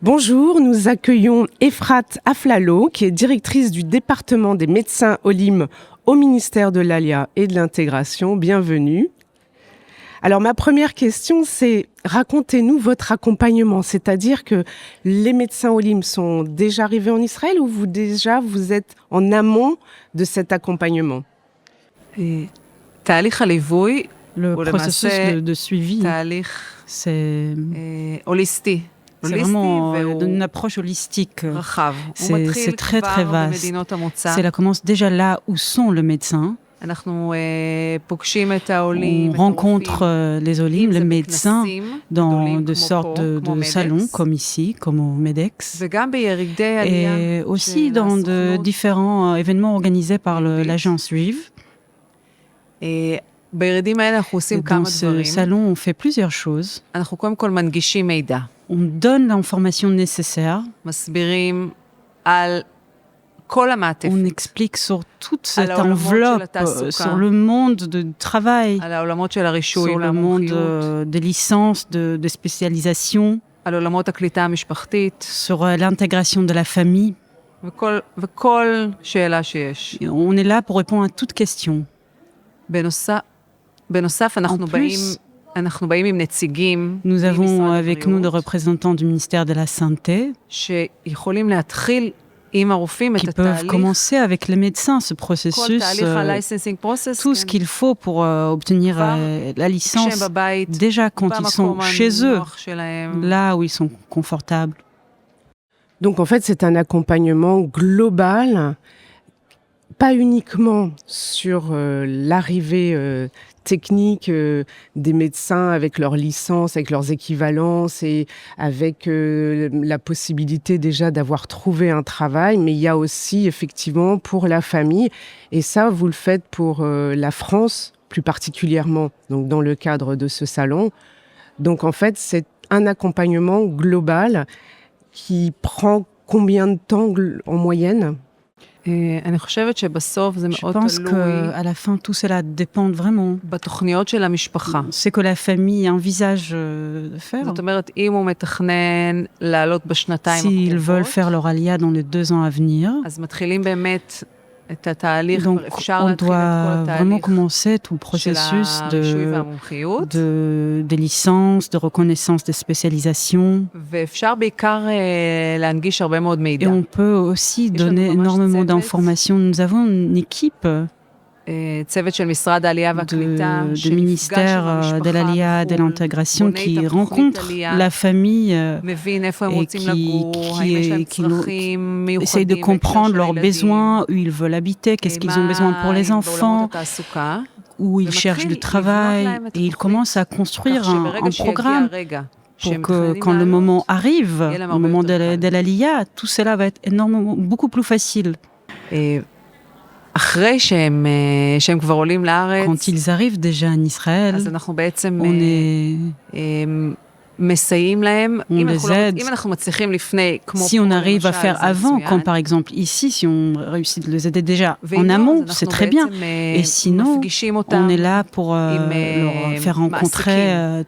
Bonjour, nous accueillons Efrat Aflalo, qui est directrice du département des médecins Olim au ministère de l'Alia et de l'Intégration. Bienvenue. Alors ma première question, c'est racontez-nous votre accompagnement, c'est-à-dire que les médecins Olim sont déjà arrivés en Israël ou vous êtes en amont de cet accompagnement? Le processus de suivi, c'est vraiment une approche holistique. C'est très très vaste. Cela commence déjà là où sont les médecins. On rencontre les Olim, les médecins, dans de sortes de salons, comme ici, comme au MEDEX, et aussi dans de différents événements organisés par l'agence juive. Dans ce salon, on fait plusieurs choses. On donne l'information nécessaire. On explique sur toute cette enveloppe, sur le monde du travail, sur le monde des licences, de spécialisation, sur l'intégration de la famille. Et on est là pour répondre à toute question. En plus, nous avons avec nous des représentants du ministère de la Santé qui peuvent commencer avec les médecins ce processus, tout ce qu'il faut pour obtenir la licence, déjà quand ils sont chez eux, là où ils sont confortables. Donc en fait, c'est un accompagnement global, pas uniquement sur l'arrivée technique des médecins avec leur licence, avec leurs équivalences et avec la possibilité déjà d'avoir trouvé un travail, mais il y a aussi effectivement pour la famille, et ça vous le faites pour la France plus particulièrement, donc dans le cadre de ce salon. Donc en fait c'est un accompagnement global qui prend combien de temps en moyenne? Je pense qu'à la fin, tout cela dépend vraiment. C'est que la famille envisage de faire. S'ils veulent faire leur alia dans les 2 ans à venir, donc on doit vraiment commencer tout le processus des licences, de reconnaissance des spécialisations. Et on peut aussi donner énormément d'informations. Nous avons une équipe du ministère de l'Alia et de l'Intégration qui rencontre la famille et qui essaye de comprendre leurs besoins, où ils veulent habiter, qu'est-ce qu'ils ont besoin pour les enfants, où ils cherchent du travail, et ils commencent à construire un programme pour que quand le moment arrive, le moment de l'Alia, tout cela va être beaucoup plus facile. Quand ils arrivent déjà en Israël, on les aide. Si on arrive à faire avant, comme par exemple ici, si on réussit de les aider déjà en amont, c'est très bien. Et sinon, on est là pour leur faire rencontrer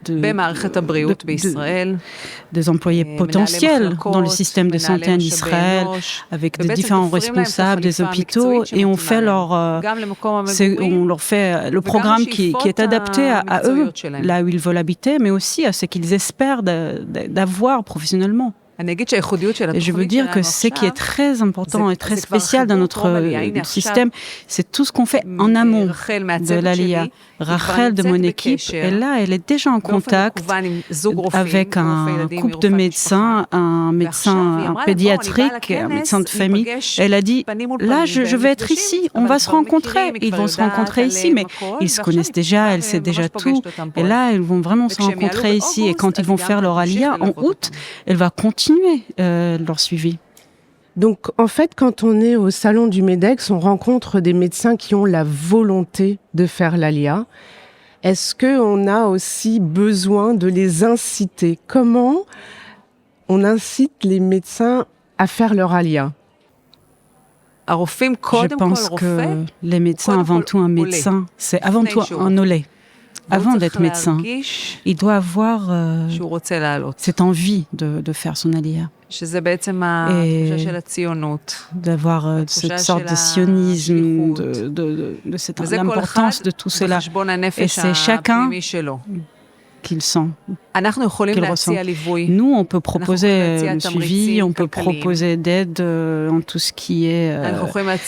des employés potentiels dans le système de santé en Israël, avec des différents responsables des hôpitaux, et on leur fait le programme qui est adapté à eux, là où ils veulent habiter, mais aussi à ce qu'ils espèrent d'avoir professionnellement. Et je veux dire que ce qui est très important et très spécial dans notre système, c'est tout ce qu'on fait en amont de l'Alia. Rachel de mon équipe est là, elle est déjà en contact avec un couple de médecins, un médecin pédiatrique, un médecin de famille. Elle a dit, là je vais être ici, on va se rencontrer. Ils vont se rencontrer ici, mais ils se connaissent déjà, elle sait déjà tout. Et là, ils vont vraiment se rencontrer ici. Et quand ils vont faire leur Alia en août, elle va continuer leur suivi. Donc, en fait, quand on est au salon du MEDEX, on rencontre des médecins qui ont la volonté de faire l'ALIA. Est-ce qu'on a aussi besoin de les inciter? Comment on incite les médecins à faire leur ALIA? Je pense que les médecins, avant tout un médecin, c'est avant tout un olé. avant d'être médecin, il doit avoir cette envie de faire son aliyah. Et d'avoir cette sorte de sionisme, de l'importance de tout cela. Et c'est chacun qu'il sent, qu'il ressent. Nous, on peut proposer le suivi, on peut proposer d'aide en tout ce qui est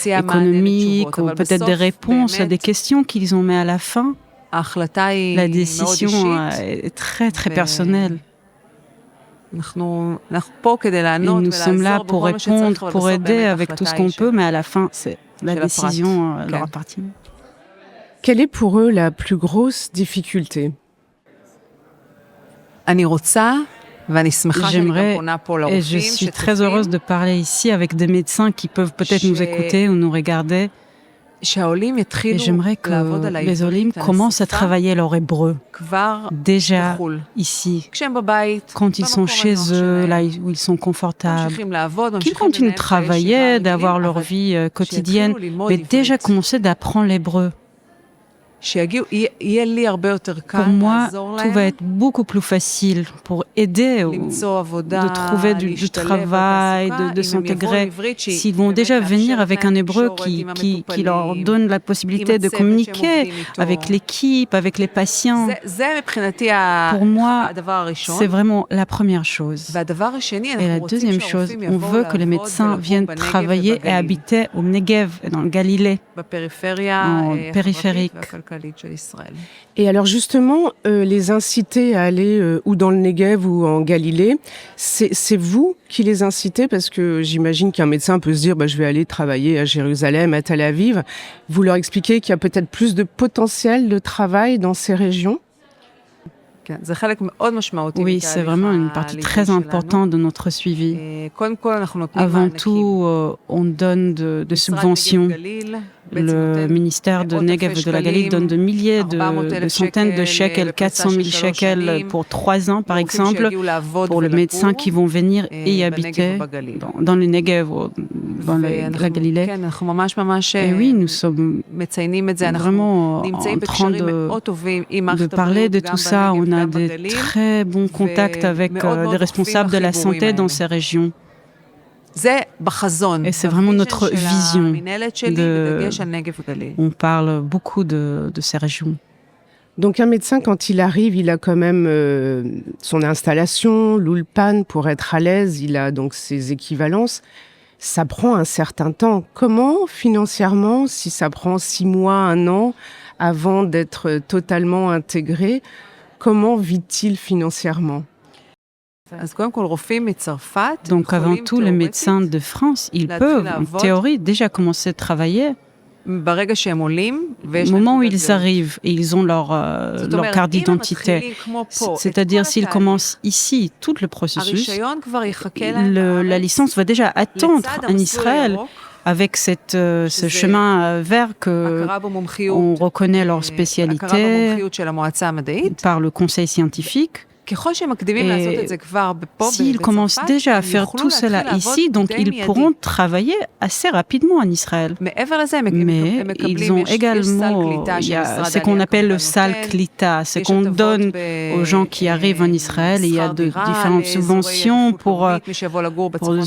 économique, ou peut-être des réponses à des questions qu'ils ont, mais à la fin, la décision est très, très personnelle. Et nous sommes là pour répondre, pour aider avec tout ce qu'on peut, mais à la fin, la décision leur appartient. Quelle est pour eux la plus grosse difficulté ? J'aimerais, et je suis très heureuse de parler ici avec des médecins qui peuvent peut-être nous écouter ou nous regarder. Et j'aimerais que les Olim commencent à travailler leur hébreu, déjà ici, quand ils sont chez eux, là où ils sont confortables, qu'ils continuent de travailler, d'avoir leur vie quotidienne, mais déjà commencer d'apprendre l'hébreu. Pour moi, tout va être beaucoup plus facile pour aider de trouver du travail, de s'intégrer. S'ils vont déjà venir avec un hébreu qui leur donne la possibilité de communiquer avec l'équipe, avec les patients. Pour moi, c'est vraiment la première chose. Et la deuxième chose, on veut que les médecins viennent travailler et habiter au Negev, dans le Galilée, en périphérique. Et alors justement, les inciter à aller ou dans le Negev ou en Galilée, c'est vous qui les incitez, parce que j'imagine qu'un médecin peut se dire je vais aller travailler à Jérusalem, à Tel Aviv. Vous leur expliquez qu'il y a peut-être plus de potentiel de travail dans ces régions ? Oui, c'est vraiment une partie très importante de notre suivi. Avant tout, on donne de subventions. Le ministère de Negev et de la Galilée donne de milliers, de centaines de shekels, 400 000 shekels pour 3 ans, par exemple, pour les médecins qui vont venir et y habiter dans le Negev ou dans la Galilée. Et oui, nous sommes vraiment en train de parler de tout ça. On a des très bons contacts avec des responsables de la santé dans ces régions. Et c'est vraiment notre vision. On parle beaucoup de ces régions. Donc un médecin, quand il arrive, il a quand même son installation, l'ulpan, pour être à l'aise, il a donc ses équivalences. Ça prend un certain temps. Comment, financièrement, si ça prend 6 mois, 1 an, avant d'être totalement intégré, comment vit-il financièrement ? Donc avant tout, les médecins de France, ils peuvent, en théorie, déjà commencer à travailler. Au moment où ils arrivent et ils ont leur carte d'identité, c'est-à-dire s'ils commencent ici tout le processus, la licence va déjà attendre en Israël avec ce chemin vert qu'on reconnaît leur spécialité par le conseil scientifique. Et s'ils commencent déjà à faire tout cela ici, donc ils pourront travailler assez rapidement en Israël. Mais ils ont également, il y a ce qu'on appelle le sal klita, ce qu'on donne aux gens qui arrivent en Israël. Il y a différentes subventions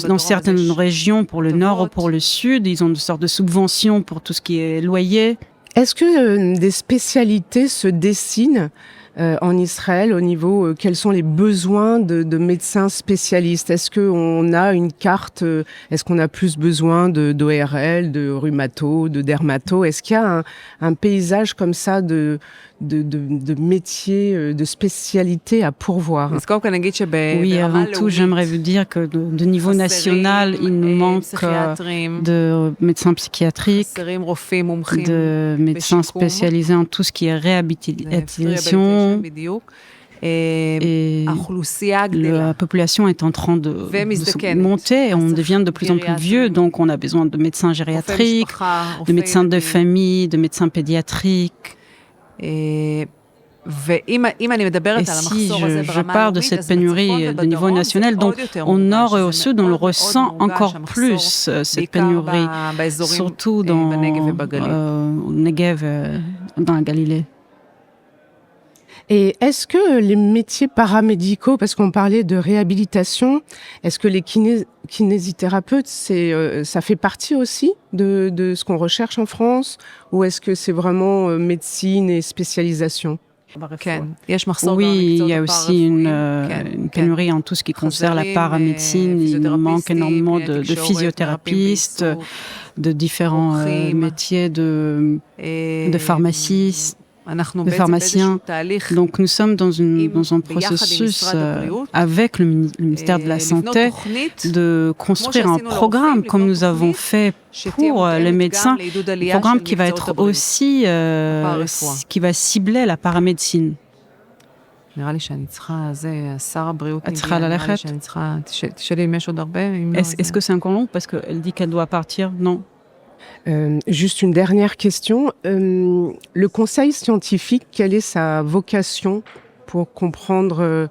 dans certaines régions, pour le nord ou pour le sud. Ils ont une sorte de subventions pour tout ce qui est loyer. Est-ce que des spécialités se dessinent en Israël au niveau quels sont les besoins de médecins spécialistes? Est-ce qu'on a une carte? Est-ce qu'on a plus besoin d'ORL, de rhumato, de dermato? Est-ce qu'il y a un paysage comme ça de métiers, de spécialités à pourvoir? Oui, avant tout, j'aimerais vous dire que de niveau national, il nous manque de médecins psychiatriques, de médecins spécialisés en tout ce qui est réhabilitation. Et la population est en train de monter, on devient de plus en plus vieux, donc on a besoin de médecins gériatriques, de médecins de famille, de médecins pédiatriques. Et si je parle de cette pénurie de niveau national, donc au nord et au sud, on le ressent encore plus, cette pénurie, surtout dans le Negev, dans la Galilée. Et est-ce que les métiers paramédicaux, parce qu'on parlait de réhabilitation, est-ce que les kinésithérapeutes, ça fait partie aussi de ce qu'on recherche en France, ou est-ce que c'est vraiment médecine et spécialisation? Oui, il y a aussi une pénurie en tout ce qui concerne la paramédecine. Il nous manque énormément de physiothérapeutes, de différents métiers de pharmaciens. Donc nous sommes dans un processus avec le ministère de la Santé de construire un programme comme nous avons fait pour les médecins, un programme qui va être aussi qui va cibler la paramédecine. Est-ce que c'est encore long parce qu'elle dit qu'elle doit partir? Non. Juste une dernière question. Le conseil scientifique, quelle est sa vocation pour comprendre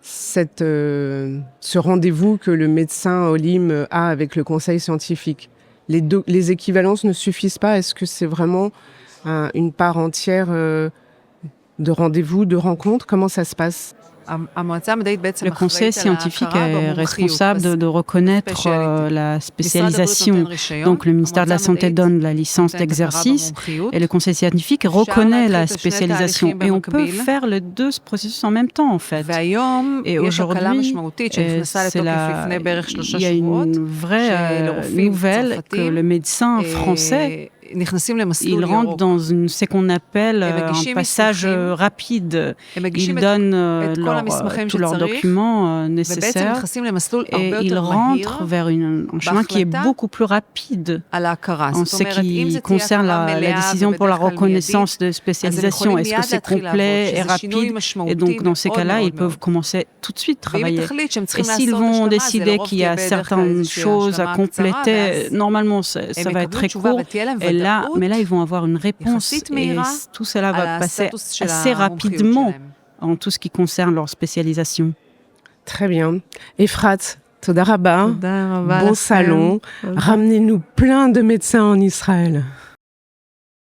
ce rendez-vous que le médecin Olim a avec le conseil scientifique? Les équivalences ne suffisent pas? Est-ce que c'est vraiment une part entière de rendez-vous, de rencontre? Comment ça se passe? Le conseil scientifique est responsable de reconnaître la spécialisation. Donc le ministère de la Santé donne la licence d'exercice et le conseil scientifique reconnaît la spécialisation. Et on peut faire les deux processus en même temps en fait. Et aujourd'hui, il y a une vraie nouvelle que le médecin français ils rentrent dans ce qu'on appelle un passage rapide. Ils donnent tous leurs documents nécessaires et ils rentrent vers un chemin qui est beaucoup plus rapide en ce qui concerne la décision pour la reconnaissance de spécialisation. Est-ce que c'est complet et rapide? Et donc, dans ces cas-là, ils peuvent commencer tout de suite à travailler. Et s'ils vont décider qu'il y a certaines choses à compléter, normalement, ça va être très court. Mais là, ils vont avoir une réponse et tout cela va passer assez rapidement en tout ce qui concerne leur spécialisation. Très bien. Efrat, Toda Rabba, bon salon. Ramenez-nous plein de médecins en Israël.